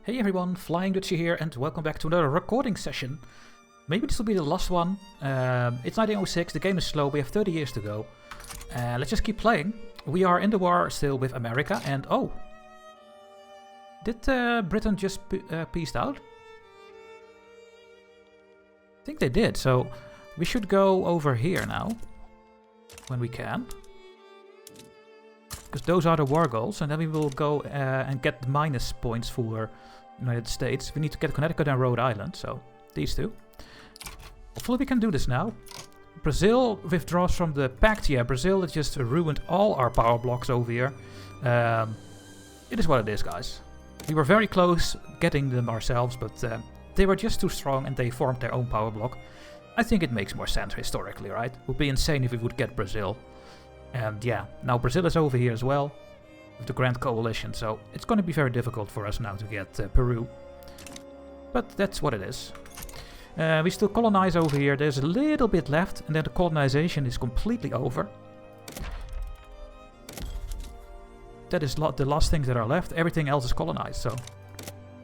Hey everyone, FlyingDutchy here and welcome back to another recording session. Maybe this will be the last one. It's 1906, the game is slow, we have 30 years to go. Let's just keep playing. We are in the war still with America and oh! Did Britain just peaced out? I think they did, so we should go over here now. When we can. Because those are the war goals, and then we will go and get the minus points for United States. We need to get Connecticut and Rhode Island, so these two. Hopefully we can do this now. Brazil withdraws from the pact. Yeah, Brazil has just ruined all our power blocks over here. It is what it is, guys. We were very close getting them ourselves, but they were just too strong and they formed their own power block. I think it makes more sense historically, right? It would be insane if we would get Brazil. And yeah, now Brazil is over here as well, with the Grand Coalition, so it's going to be very difficult for us now to get Peru. But that's what it is. We still colonize over here, there's a little bit left, and then the colonization is completely over. That is the last things that are left, everything else is colonized, so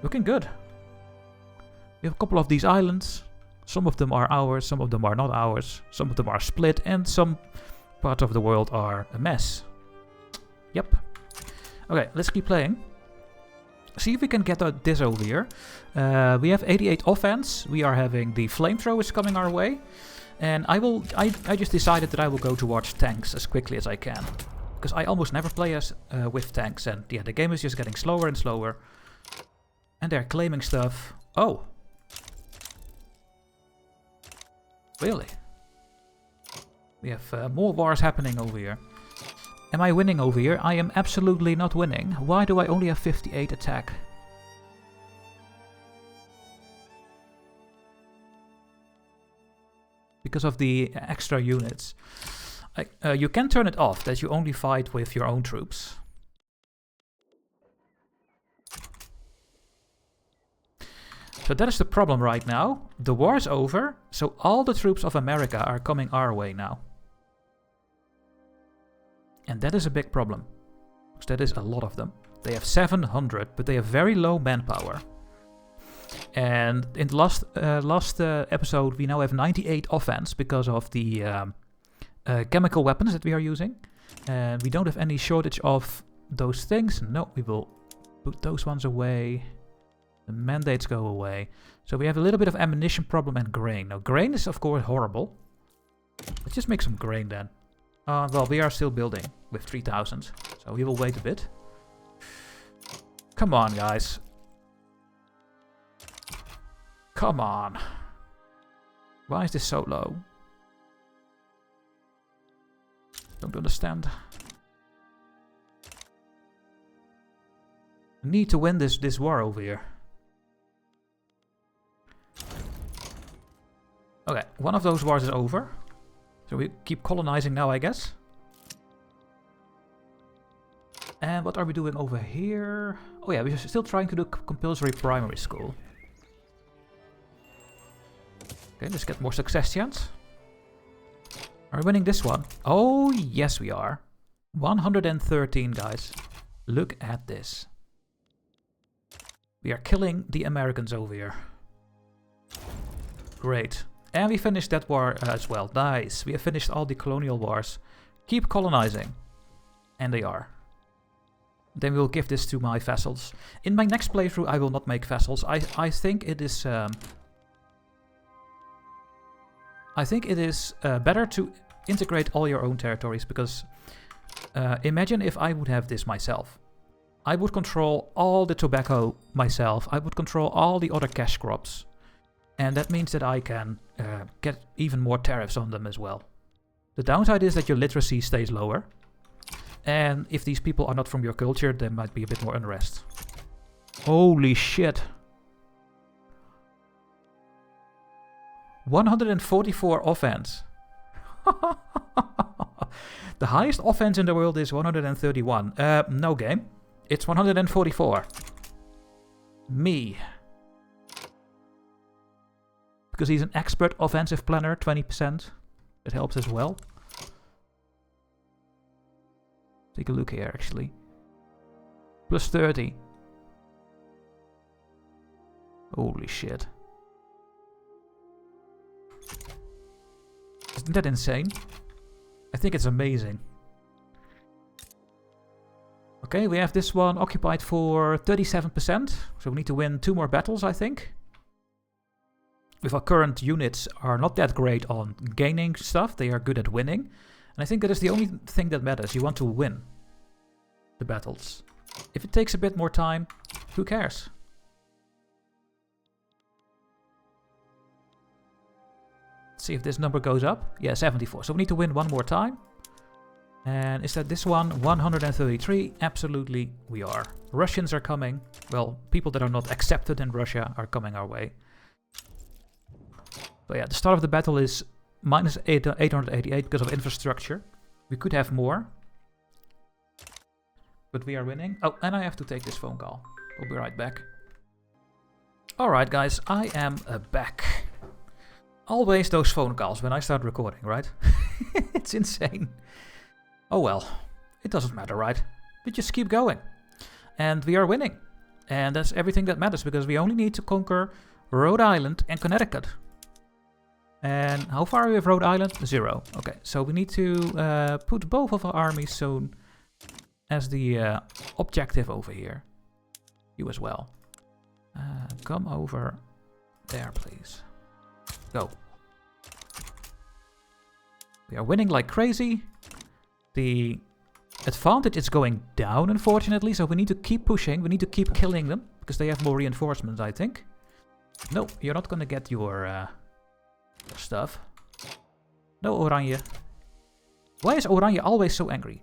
looking good. We have a couple of these islands, some of them are ours, some of them are not ours, some of them are split, and some parts of the world are a mess. Yep. Okay, let's keep playing. See if we can get this over here. We have 88 offense. We are having the flamethrowers coming our way. And I just decided that I will go towards tanks as quickly as I can. Because I almost never play as with tanks. And yeah, the game is just getting slower and slower. And they're claiming stuff. Oh. Really? We have more wars happening over here. Am I winning over here? I am absolutely not winning. Why do I only have 58 attack? Because of the extra units. You can turn it off, that you only fight with your own troops. So that is the problem right now. The war is over, so all the troops of America are coming our way now. And that is a big problem. Because that is a lot of them. They have 700, but they have very low manpower. And in the last episode, we now have 98 offense because of the chemical weapons that we are using. And we don't have any shortage of those things. No, we will put those ones away. The mandates go away. So we have a little bit of ammunition problem and grain. Now, grain is of course horrible. Let's just make some grain then. Well, we are still building with 3,000. So we will wait a bit. Come on, guys. Come on. Why is this so low? Don't understand. We need to win this war over here. Okay, one of those wars is over. So we keep colonizing now, I guess. And what are we doing over here? Oh yeah, we're still trying to do compulsory primary school. Okay, let's get more success chance. Are we winning this one? Oh, yes we are. 113, guys. Look at this. We are killing the Americans over here. Great. And we finished that war as well. Nice. We have finished all the colonial wars. Keep colonizing. And they are. Then we will give this to my vassals. In my next playthrough, I will not make vassals. I think it is... I think it is better to integrate all your own territories. Because imagine if I would have this myself. I would control all the tobacco myself. I would control all the other cash crops. And that means that I can get even more tariffs on them as well. The downside is that your literacy stays lower. And if these people are not from your culture, there might be a bit more unrest. Holy shit. 144 offense. The highest offense in the world is 131. No game. It's 144. Me. Because he's an expert offensive planner, 20%. It helps as well. Take a look here, actually. Plus 30. Holy shit. Isn't that insane? I think it's amazing. Okay, we have this one occupied for 37%. So we need to win 2 more battles, I think. With our current units are not that great on gaining stuff. They are good at winning. And I think that is the only thing that matters. You want to win the battles. If it takes a bit more time, who cares? Let's see if this number goes up. Yeah, 74. So we need to win 1 more time. And is that this one? 133. Absolutely, we are. Russians are coming. Well, people that are not accepted in Russia are coming our way. So yeah, the start of the battle is minus 888 because of infrastructure. We could have more. But we are winning. Oh, and I have to take this phone call. We'll be right back. Alright guys, I am back. Always those phone calls when I start recording, right? It's insane. Oh well, it doesn't matter, right? We just keep going. And we are winning. And that's everything that matters, because we only need to conquer Rhode Island and Connecticut. And how far are we with Rhode Island? 0. Okay, so we need to put both of our armies soon as the objective over here. You as well. Come over there, please. Go. We are winning like crazy. The advantage is going down, unfortunately, so we need to keep pushing. We need to keep killing them, because they have more reinforcements, I think. No, you're not gonna get your stuff. No, Oranje. Why is Oranje always so angry?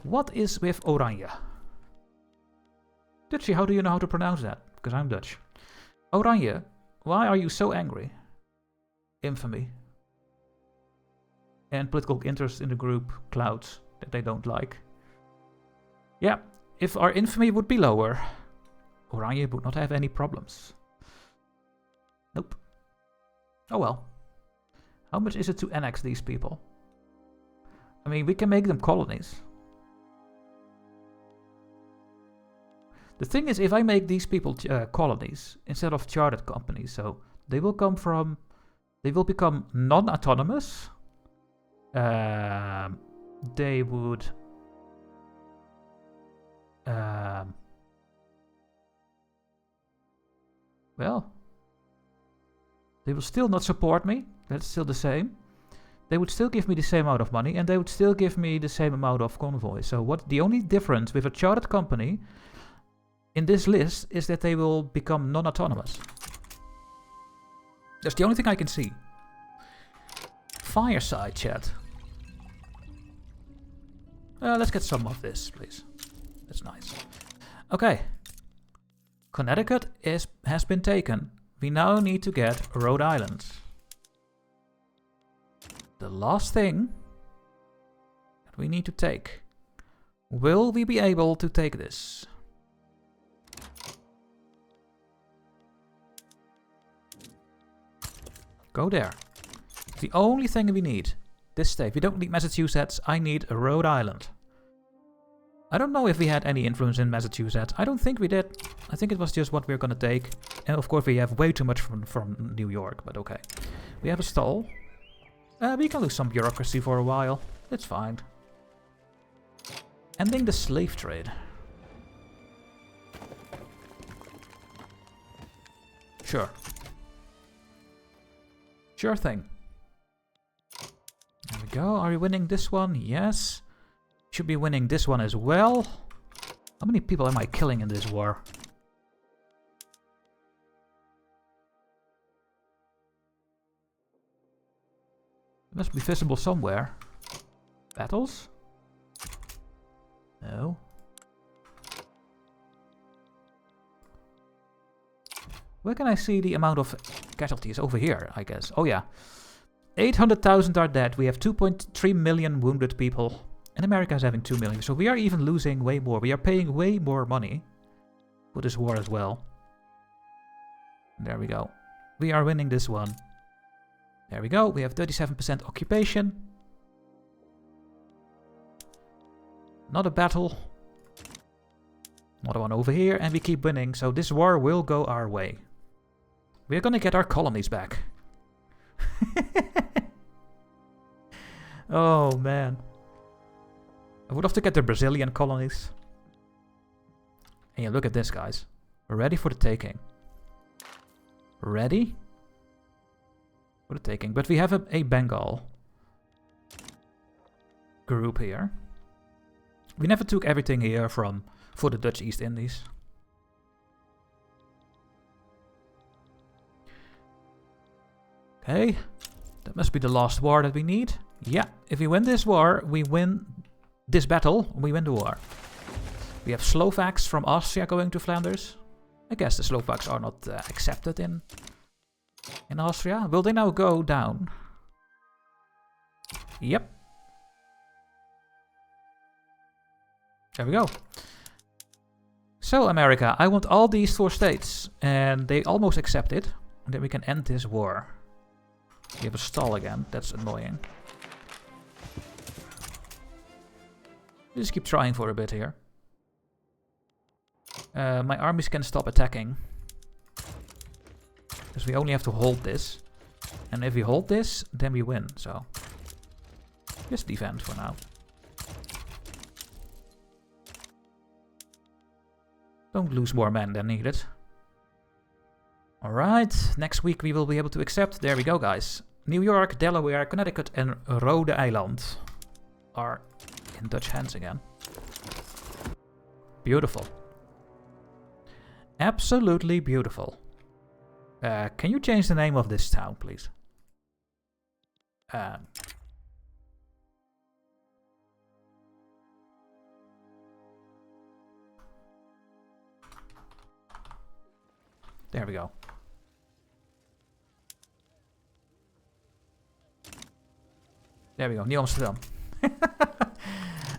What is with Oranje? Dutchy, how do you know how to pronounce that? Because I'm Dutch. Oranje, why are you so angry? Infamy. And political interest in the group clouds that they don't like. Yeah, if our infamy would be lower, Oranje would not have any problems. Nope. Oh well. How much is it to annex these people? I mean, we can make them colonies. The thing is, if I make these people colonies instead of chartered companies, so they will come from, they will become non-autonomous. They would well, they will still not support me. That's still the same. They would still give me the same amount of money, and they would still give me the same amount of convoys. So what the only difference with a chartered company in this list is that they will become non-autonomous. That's the only thing I can see. Fireside chat. Let's get some of this, please. That's nice. Okay. Connecticut has been taken. We now need to get Rhode Island. The last thing that we need to take. Will we be able to take this? Go there. The only thing we need. This state. We don't need Massachusetts. I need Rhode Island. I don't know if we had any influence in Massachusetts. I don't think we did. I think it was just what we're gonna take. And of course we have way too much from New York, but okay. We have a stall. We can lose some bureaucracy for a while. It's fine. Ending the slave trade. Sure. Sure thing. There we go. Are we winning this one? Yes. Should be winning this one as well. How many people am I killing in this war? It must be visible somewhere. Battles? No. Where can I see the amount of casualties? Over here, I guess. Oh yeah. 800,000 are dead. We have 2.3 million wounded people. And America is having 2 million. So we are even losing way more. We are paying way more money for this war as well. There we go. We are winning this one. There we go. We have 37% occupation. Another battle. Another one over here. And we keep winning. So this war will go our way. We're gonna get our colonies back. Oh man. I would love to get the Brazilian colonies. And yeah, look at this, guys. We're ready for the taking. Ready for the taking. But we have a Bengal group here. We never took everything here for the Dutch East Indies. Okay. That must be the last war that we need. Yeah, if we win this war, we win this battle, we win the war. We have Slovaks from Austria going to Flanders. I guess the Slovaks are not accepted in Austria. Will they now go down? Yep. There we go. So, America, I want all these 4 states. And they almost accept it. And then we can end this war. We have a stall again. That's annoying. Just keep trying for a bit here. My armies can stop attacking. Because we only have to hold this. And if we hold this, then we win. So, just defend for now. Don't lose more men than needed. Alright, next week we will be able to accept. There we go, guys. New York, Delaware, Connecticut and Rhode Island are in Dutch hands again. Beautiful. Absolutely beautiful. Can you change the name of this town, please? There we go. There we go, New Amsterdam.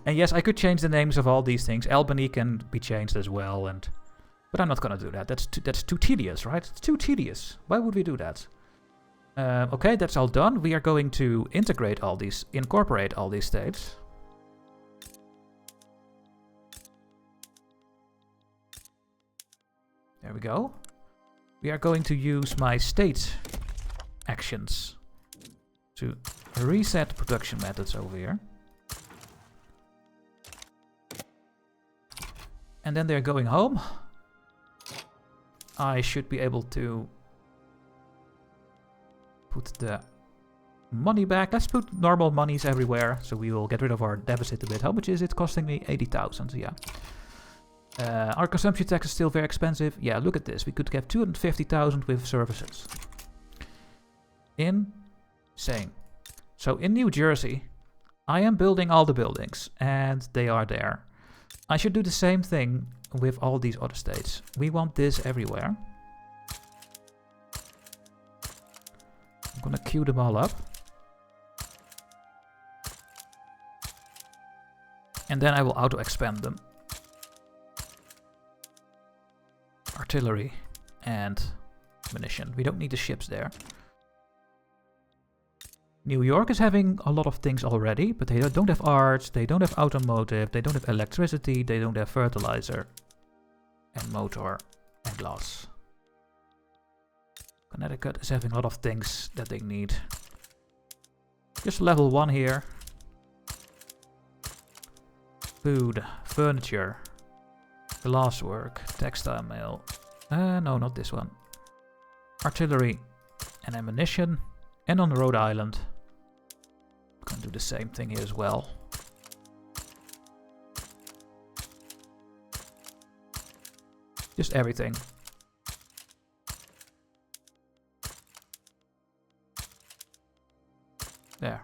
And yes, I could change the names of all these things. Albany can be changed as well, but I'm not gonna do that. That's too tedious, right? It's too tedious. Why would we do that? Okay, that's all done. We are going to incorporate all these states. There we go. We are going to use my state actions to reset production methods over here. And then they're going home. I should be able to put the money back. Let's put normal monies everywhere, so we will get rid of our deficit a bit. How much is it costing me? 80,000, yeah. Our consumption tax is still very expensive. Yeah, look at this. We could get 250,000 with services. Insane. So in New Jersey, I am building all the buildings, and they are there. I should do the same thing with all these other states. We want this everywhere. I'm gonna queue them all up. And then I will auto-expand them. Artillery and munition. We don't need the ships there. New York is having a lot of things already, but they don't have arts, they don't have automotive, they don't have electricity, they don't have fertilizer and motor and glass. Connecticut is having a lot of things that they need. Just level 1 here. Food, furniture, glasswork, textile mill. No, not this one. Artillery and ammunition. And on Rhode Island, I'm gonna do the same thing here as well. Just everything. There.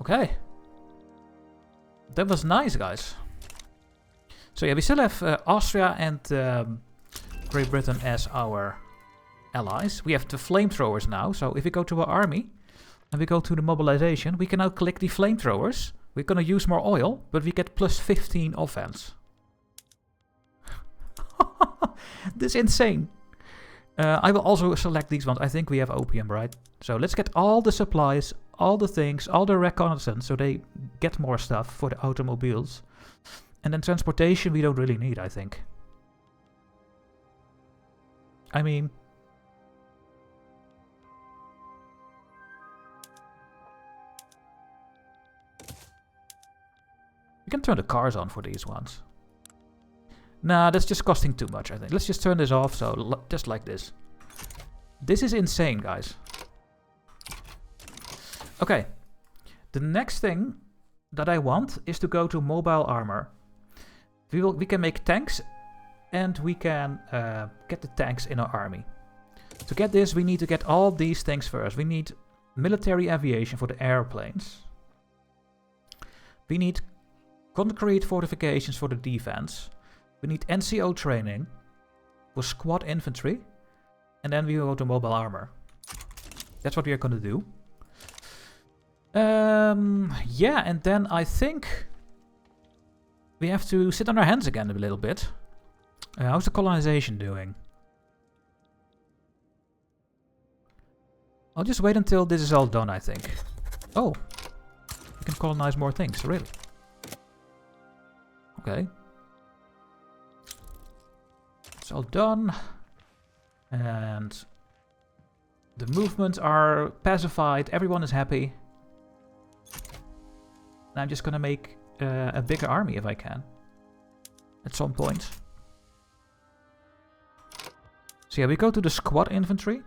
Okay. That was nice, guys. So yeah, we still have Austria and Great Britain as our allies. We have the flamethrowers now, so if we go to our army and we go to the mobilization, we can now click the flamethrowers. We're gonna use more oil, but we get plus 15 offense. This is insane. I will also select these ones. I think we have opium, right? So let's get all the supplies, all the things, all the reconnaissance, so they get more stuff for the automobiles. And then transportation we don't really need, I think. I mean... We can turn the cars on for these ones. Nah, that's just costing too much, I think. Let's just turn this off, so just like this. This is insane, guys. Okay. The next thing that I want is to go to mobile armor. We can make tanks, and we can get the tanks in our army. To get this, we need to get all these things first. We need military aviation for the airplanes. We need concrete fortifications for the defense. We need NCO training for squad infantry. And then we will go to mobile armor. That's what we are going to do. Yeah, and then I think we have to sit on our hands again a little bit. How's the colonization doing? I'll just wait until this is all done, I think. Oh, we can colonize more things, really. Okay. It's all done. And the movements are pacified. Everyone is happy. And I'm just gonna make a bigger army if I can. At some point. So yeah, we go to the squad infantry.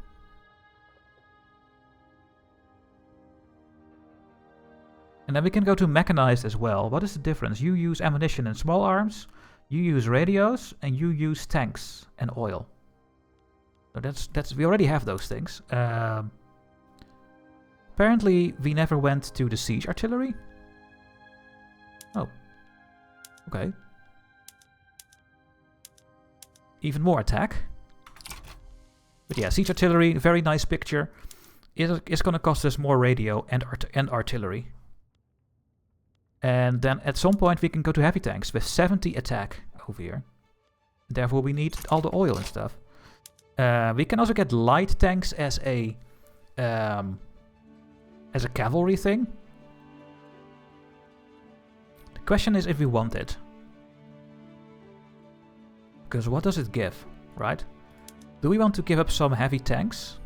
And then we can go to mechanized as well. What is the difference? You use ammunition and small arms. You use radios. And you use tanks and oil. So that's we already have those things. Apparently we never went to the siege artillery. Oh. Okay. Even more attack. But yeah, siege artillery, very nice picture. It's gonna cost us more radio and artillery. And then at some point we can go to heavy tanks with 70 attack over here. Therefore we need all the oil and stuff. We can also get light tanks as a cavalry thing. The question is if we want it. Because what does it give, right? Do we want to give up some heavy tanks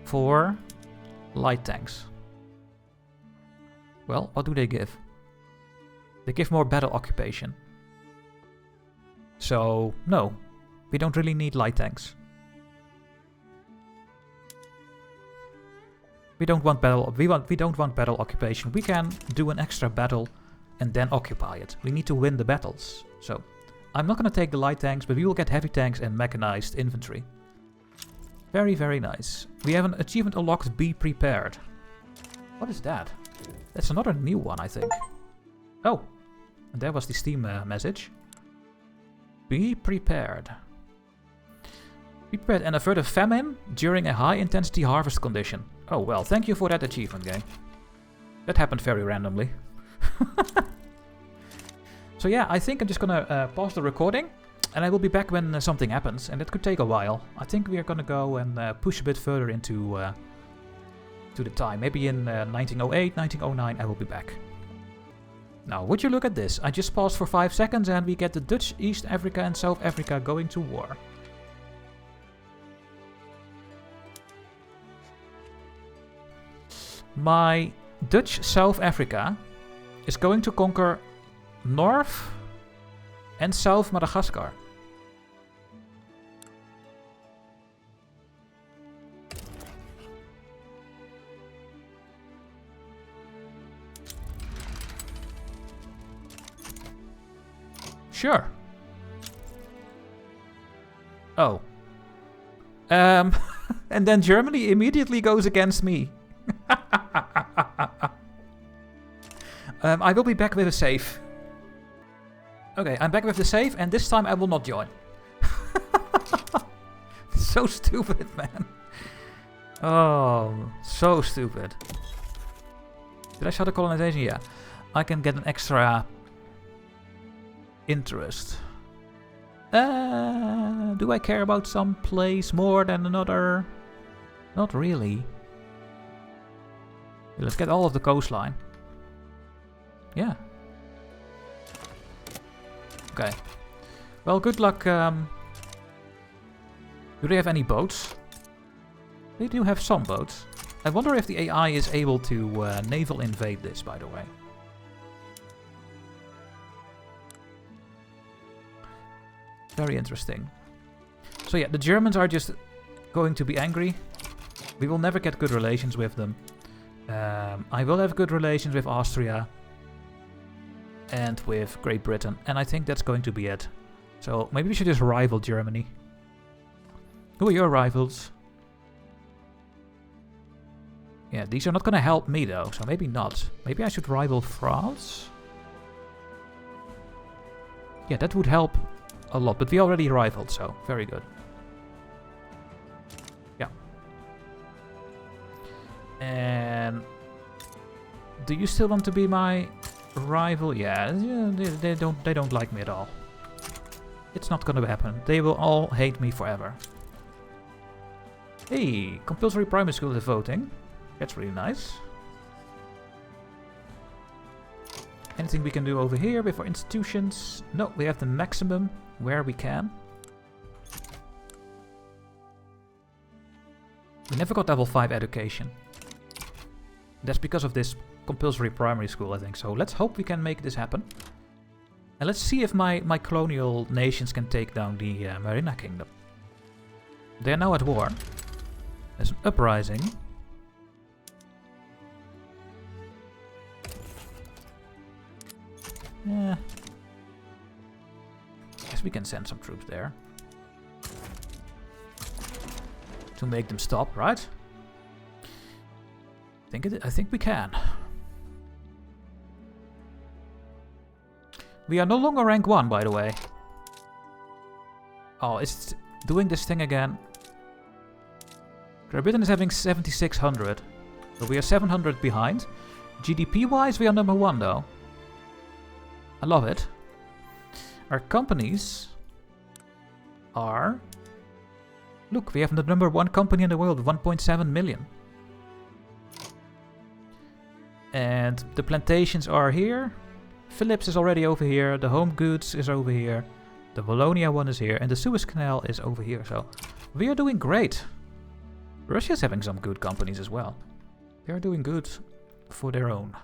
for light tanks? Well, what do they give? They give more battle occupation. So, no. We don't really need light tanks. We don't want battle. We don't want battle occupation. We can do an extra battle and then occupy it. We need to win the battles. So, I'm not going to take the light tanks, but we will get heavy tanks and mechanized infantry. Very, very nice. We have an achievement unlocked. Be prepared. What is that? That's another new one, I think. Oh, and there was the Steam message. Be prepared. Be prepared and avert a famine during a high-intensity harvest condition. Oh, well, thank you for that achievement, game. That happened very randomly. So yeah, I think I'm just gonna pause the recording. And I will be back when something happens. And that could take a while. I think we are gonna go and push a bit further into to the time. Maybe in 1908, 1909, I will be back. Now, would you look at this? I just paused for 5 seconds and we get the Dutch, East Africa and South Africa going to war. My Dutch South Africa is going to conquer North and South Madagascar. Sure. Oh. And then Germany immediately goes against me. I will be back with a save. Okay, I'm back with the save, and this time I will not join. So stupid, man. Oh, so stupid. Did I show the colonization? Yeah. I can get an extra interest. Do I care about some place more than another? Not really. Let's get all of the coastline. Yeah. Okay. Well, good luck Do they have any boats? They do have some boats. I wonder if the AI is able to naval invade this, by the way. Very interesting. So yeah, the Germans are just going to be angry. We will never get good relations with them. I will have good relations with Austria. And with Great Britain. And I think that's going to be it. So maybe we should just rival Germany. Who are your rivals? Yeah, these are not going to help me though, so maybe not. Maybe I should rival France? Yeah, that would help a lot, but we already rivaled, so very good. Yeah. And do you still want to be my rival? Yeah, they don't like me at all. It's not gonna happen. They will all hate me forever. Hey, compulsory primary school is voting. That's really nice. Anything we can do over here with our institutions? No, we have the maximum where we can. We never got level 5 education. That's because of this compulsory primary school, I think. So let's hope we can make this happen. And let's see if my colonial nations can take down the Marina Kingdom. They're now at war. There's an uprising. Yeah. Guess we can send some troops there. To make them stop, right? I think we can. We are no longer rank 1, by the way. Oh, it's doing this thing again. Great Britain is having 7,600. So we are 700 behind. GDP-wise, we are number 1, though. I love it. Our companies are... Look, we have the number 1 company in the world, 1.7 million. And the plantations are here. Philips is already over here. The Home Goods is over here. The Wallonia one is here. And the Suez Canal is over here. So we are doing great. Russia's having some good companies as well. They are doing good for their own.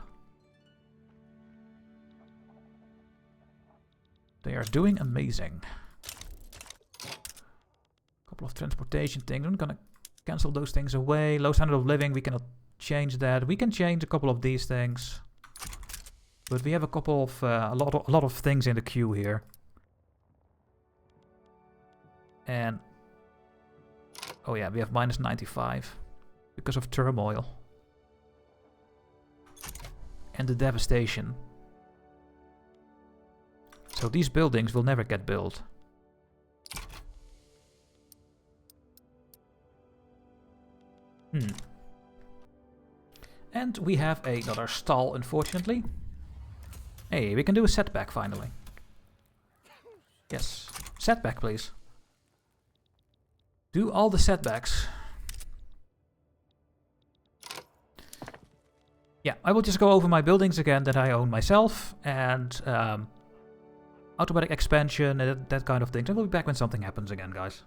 They are doing amazing. Couple of transportation things. I'm gonna cancel those things away. Low standard of living, we cannot change that. We can change a couple of these things. But we have a couple of a lot of things in the queue here. And oh yeah, we have minus 95 because of turmoil and the devastation. So these buildings will never get built. And we have another stall, unfortunately. Hey, we can do a setback finally. Yes, setback please. Do all the setbacks. Yeah, I will just go over my buildings again that I own myself. And automatic expansion and that kind of thing. So we'll be back when something happens again, guys.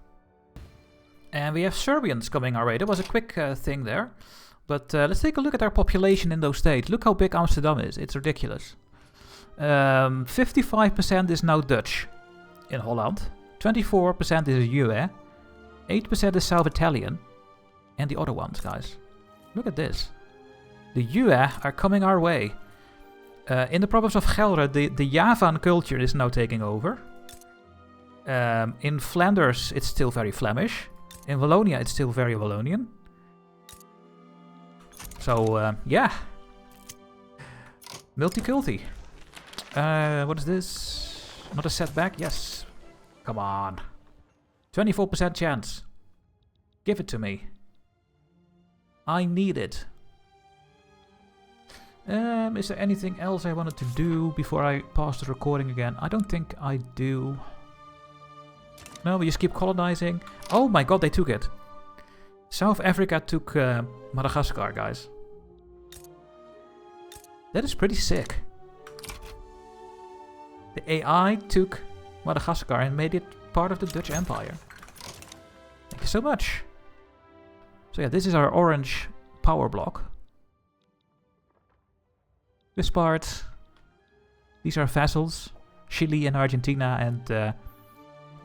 And we have Serbians coming our way. That was a quick thing there. But let's take a look at our population in those states. Look how big Amsterdam is. It's ridiculous. 55% is now Dutch in Holland. 24% is UE. 8% is South Italian. And the other ones, guys. Look at this. The UE are coming our way. In the province of Gelre, the Javan culture is now taking over. In Flanders, it's still very Flemish. In Wallonia, it's still very Wallonian. So, yeah. Multiculti. What is this? Not a setback? Yes. Come on. 24% chance. Give it to me. I need it. Is there anything else I wanted to do before I pause the recording again? I don't think I do. No, we just keep colonizing. Oh my god, they took it. South Africa took Madagascar, guys. That is pretty sick. The AI took Madagascar and made it part of the Dutch Empire. Thank you so much. So yeah, this is our orange power block. This part. These are vassals. Chile and Argentina and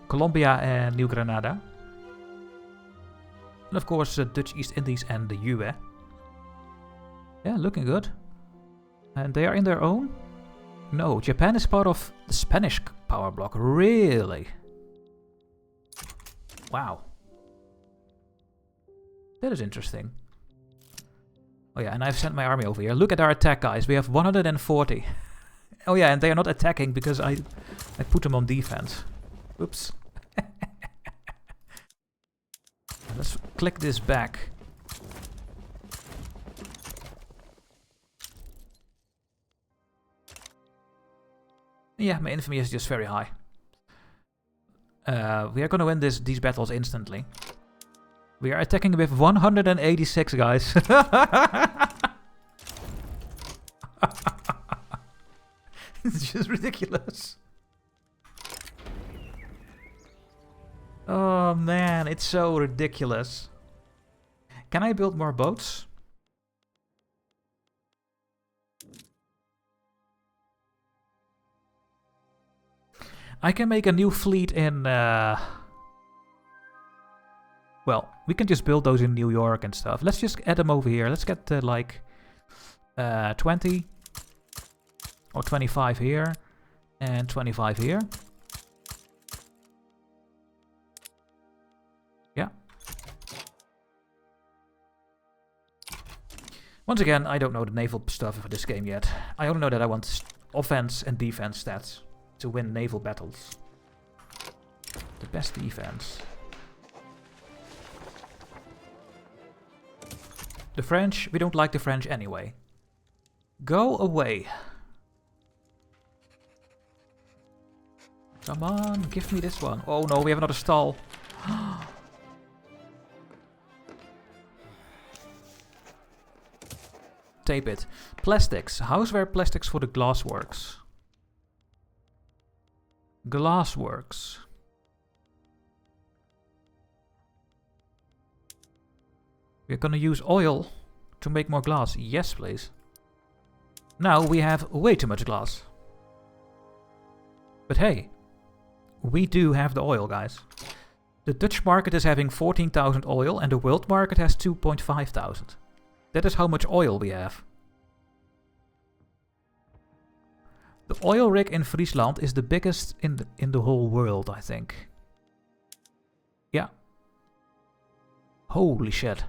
Colombia and New Granada. And of course Dutch East Indies and the UE. Yeah, looking good. And they are in their own? No, Japan is part of the Spanish power block. Really? Wow. That is interesting. Oh yeah, and I've sent my army over here. Look at our attack, guys. We have 140. Oh yeah, and they are not attacking because I put them on defense. Oops. Let's click this back. Yeah, my infamy is just very high. We are gonna win these battles instantly. We are attacking with 186, guys. It's just ridiculous. Oh man, it's so ridiculous. Can I build more boats? I can make a new fleet in... Well, we can just build those in New York and stuff. Let's just add them over here. Let's get like 20 or 25 here and 25 here. Yeah. Once again, I don't know the naval stuff for this game yet. I only know that I want offense and defense stats to win naval battles. The best defense. The French, we don't like the French anyway. Go away. Come on, give me this one. Oh no, we have another stall. Tape it. Plastics. Houseware plastics for the glassworks. Glassworks. We're gonna use oil to make more glass. Yes, please. Now we have way too much glass. But hey, we do have the oil, guys. The Dutch market is having 14,000 oil and the world market has 2,500. That is how much oil we have. The oil rig in Friesland is the biggest in the whole world, I think. Yeah. Holy shit.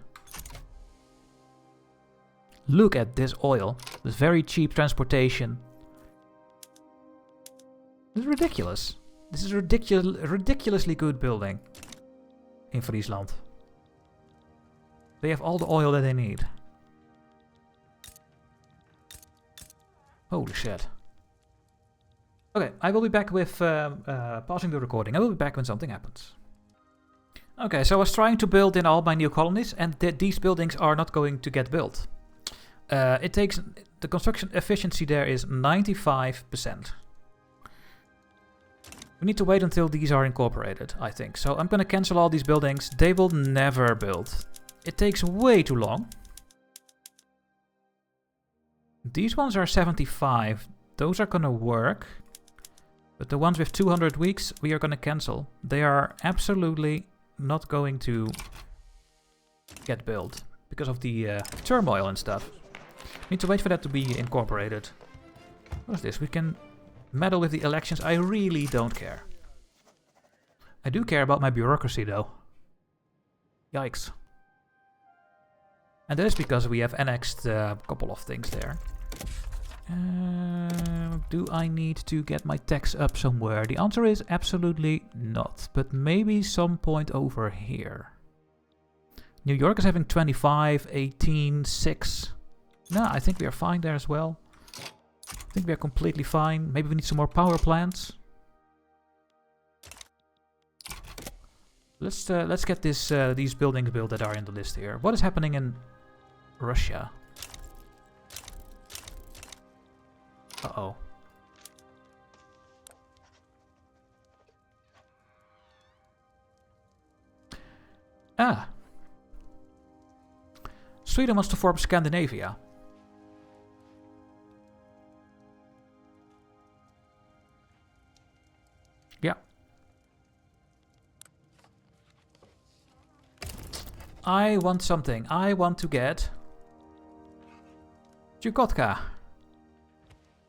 Look at this oil. This very cheap transportation. This is ridiculous. This is ridiculously good building in Friesland. They have all the oil that they need. Holy shit. Okay, I will be back with pausing the recording. I will be back when something happens. Okay, so I was trying to build in all my new colonies, and these buildings are not going to get built. It takes... The construction efficiency there is 95%. We need to wait until these are incorporated, I think. So I'm going to cancel all these buildings. They will never build. It takes way too long. These ones are 75. Those are going to work. But the ones with 200 weeks, we are going to cancel. They are absolutely not going to get built because of the turmoil and stuff. Need to wait for that to be incorporated. What is this? We can meddle with the elections. I really don't care. I do care about my bureaucracy though. Yikes. And that is because we have annexed a couple of things there. Do I need to get my tax up somewhere? The answer is absolutely not. But maybe some point over here. New York is having 25, 18, 6. No, I think we are fine there as well. I think we are completely fine. Maybe we need some more power plants. Let's get these buildings built that are in the list here. What is happening in Russia? Uh-oh. Ah. Sweden wants to form Scandinavia. Yeah. I want something. I want to get Chukotka.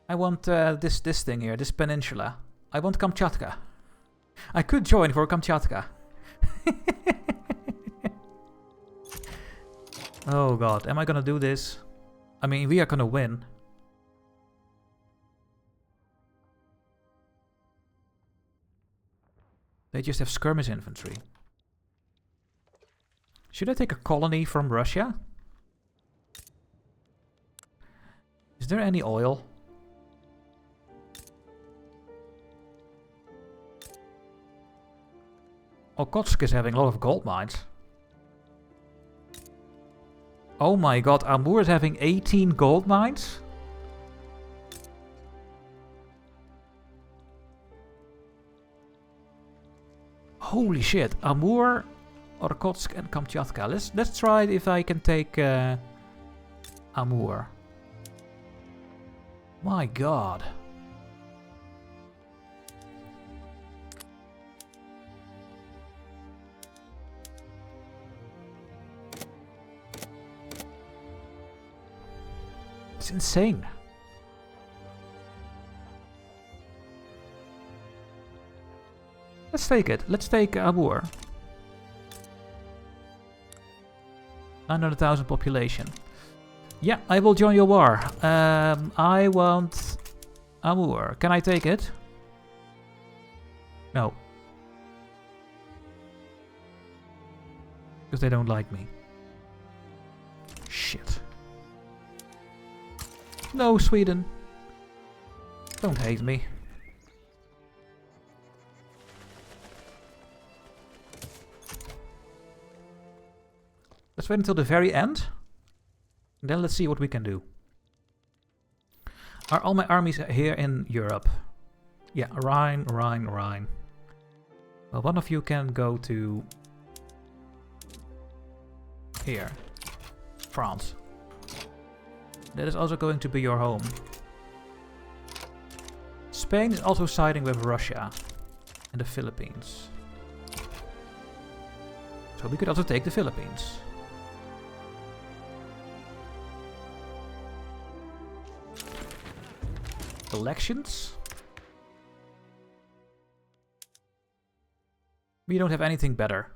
I want this thing here, this peninsula. I want Kamchatka. I could join for Kamchatka. Oh god, am I gonna do this? I mean, we are gonna win. They just have skirmish infantry. Should I take a colony from Russia? Is there any oil? Okhotsk is having a lot of gold mines. Oh my god, Amur is having 18 gold mines? Holy shit, Amur, Okhotsk and Kamchatka. Let's try if I can take Amur. My god. It's insane. Let's take it. Let's take Amur. 900,000 population. Yeah, I will join your war. I want Amur. Can I take it? No. Because they don't like me. Shit. No, Sweden. Don't hate me. Let's wait until the very end. And then let's see what we can do. Are all my armies here in Europe? Yeah, Rhine. Well, one of you can go to... here. France. That is also going to be your home. Spain is also siding with Russia and the Philippines. So we could also take the Philippines. Elections? We don't have anything better.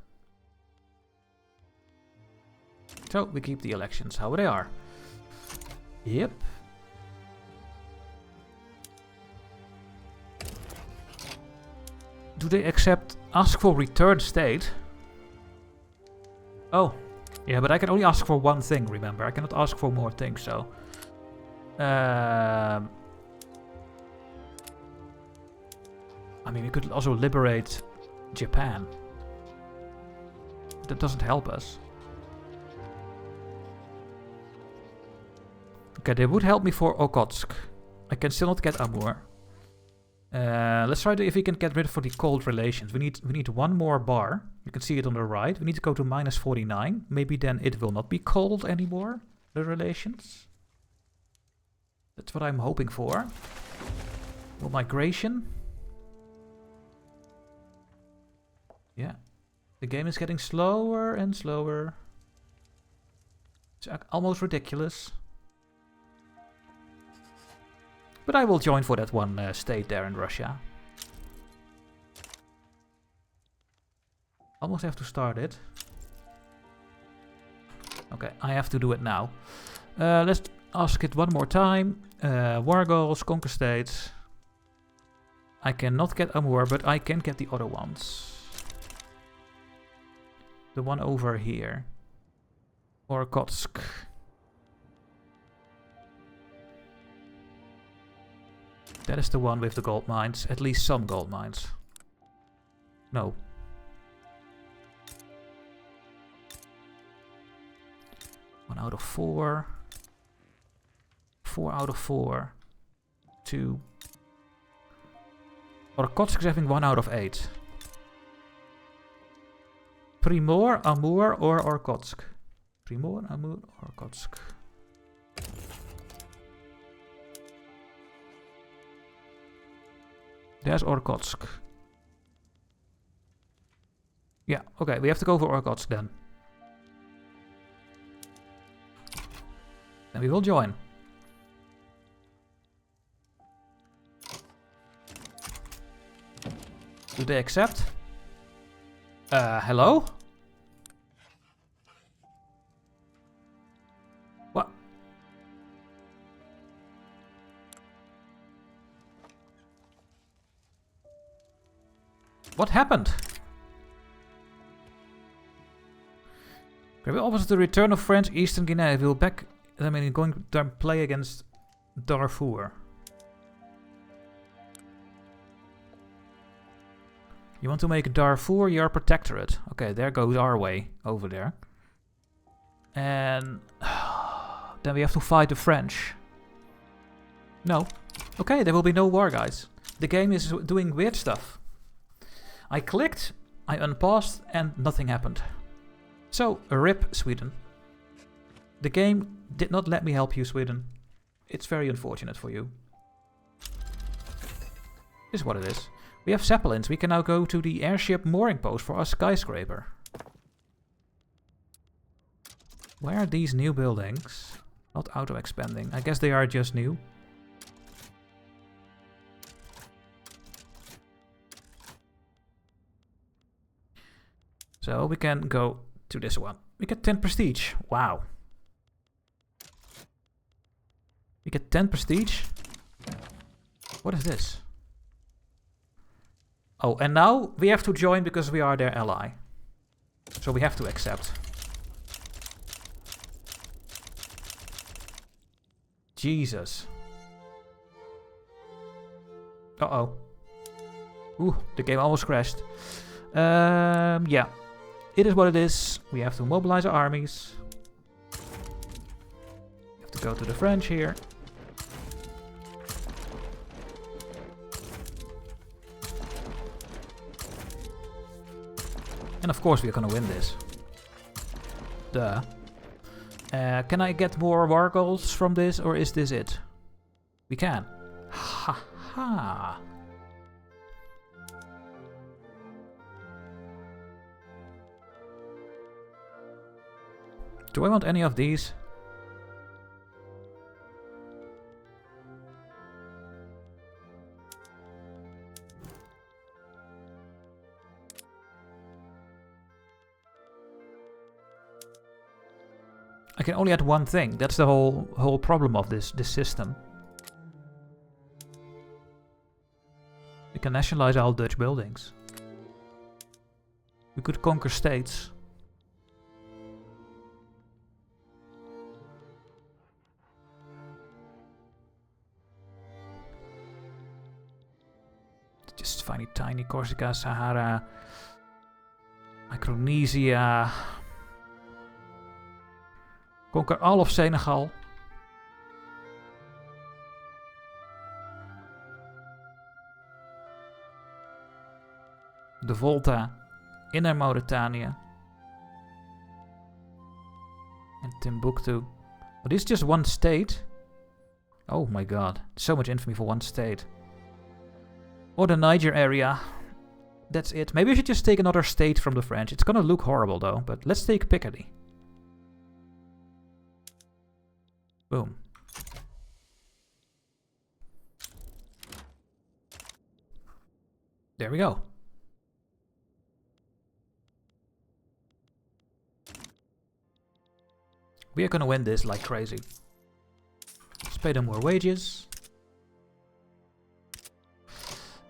So we keep the elections how they are. Yep. Do they ask for return state? Oh. Yeah, but I can only ask for one thing, remember. I cannot ask for more things, so... I mean, we could also liberate Japan. That doesn't help us. Okay, they would help me for Okhotsk. I can still not get Amur. Let's try to if we can get rid of the cold relations. We need one more bar. You can see it on the right. We need to go to -49. Maybe then it will not be cold anymore, the relations. That's what I'm hoping for. Well, migration. Yeah. The game is getting slower and slower. It's almost ridiculous. But I will join for that one state there in Russia. Almost have to start it. Okay, I have to do it now. Let's ask it one more time. War goals, conquer states. I cannot get Amur, but I can get the other ones. The one over here. Or Okhotsk. That is the one with the gold mines. At least some gold mines. No. One out of 4. 4 out of 4. 2. Or Okhotsk is having 1 out of 8. Primor, Amur, or Irkutsk? Primor, Amur, or Irkutsk? There's Irkutsk. Yeah, okay, we have to go for Irkutsk then. And we will join. Do they accept? Hello? What? What happened? We offers the return of French Eastern Guinea. We'll back. I mean, going to play against Darfur. You want to make Darfur your protectorate? Okay, there goes our way over there. And then we have to fight the French. No. Okay, there will be no war, guys. The game is doing weird stuff. I clicked, I unpaused, and nothing happened. So, RIP Sweden. The game did not let me help you, Sweden. It's very unfortunate for you. This is what it is. We have Zeppelins. We can now go to the airship mooring post for our skyscraper. Where are these new buildings? Not auto-expanding. I guess they are just new. So we can go to this one. We get 10 prestige. Wow. We get 10 prestige. What is this? Oh, and now we have to join because we are their ally. So we have to accept. Jesus. Uh-oh. Ooh, the game almost crashed. Yeah. It is what it is. We have to mobilize our armies. We have to go to the French here. And of course we're gonna win this. Duh. Can I get more war goals from this, or is this it? We can. Ha ha. Do I want any of these? I can only add one thing. That's the whole problem of this system. We can nationalize all Dutch buildings. We could conquer states. Just tiny Corsica, Sahara, Micronesia. Conquer all of Senegal. De Volta, Inner Mauritania. And Timbuktu. But this is just one state. Oh my god, so much infamy for one state. Or the Niger area. That's it. Maybe we should just take another state from the French. It's gonna look horrible though, but let's take Picardy. Boom. There we go. We are gonna win this like crazy. Let's pay them more wages.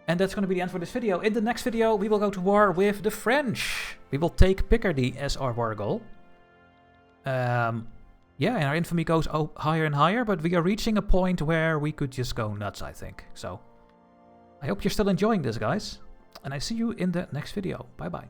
And that's gonna be the end for this video. In the next video, we will go to war with the French. We will take Picardy as our war goal. Yeah, and our infamy goes higher and higher, but we are reaching a point where we could just go nuts, I think. So, I hope you're still enjoying this, guys. And I see you in the next video. Bye-bye.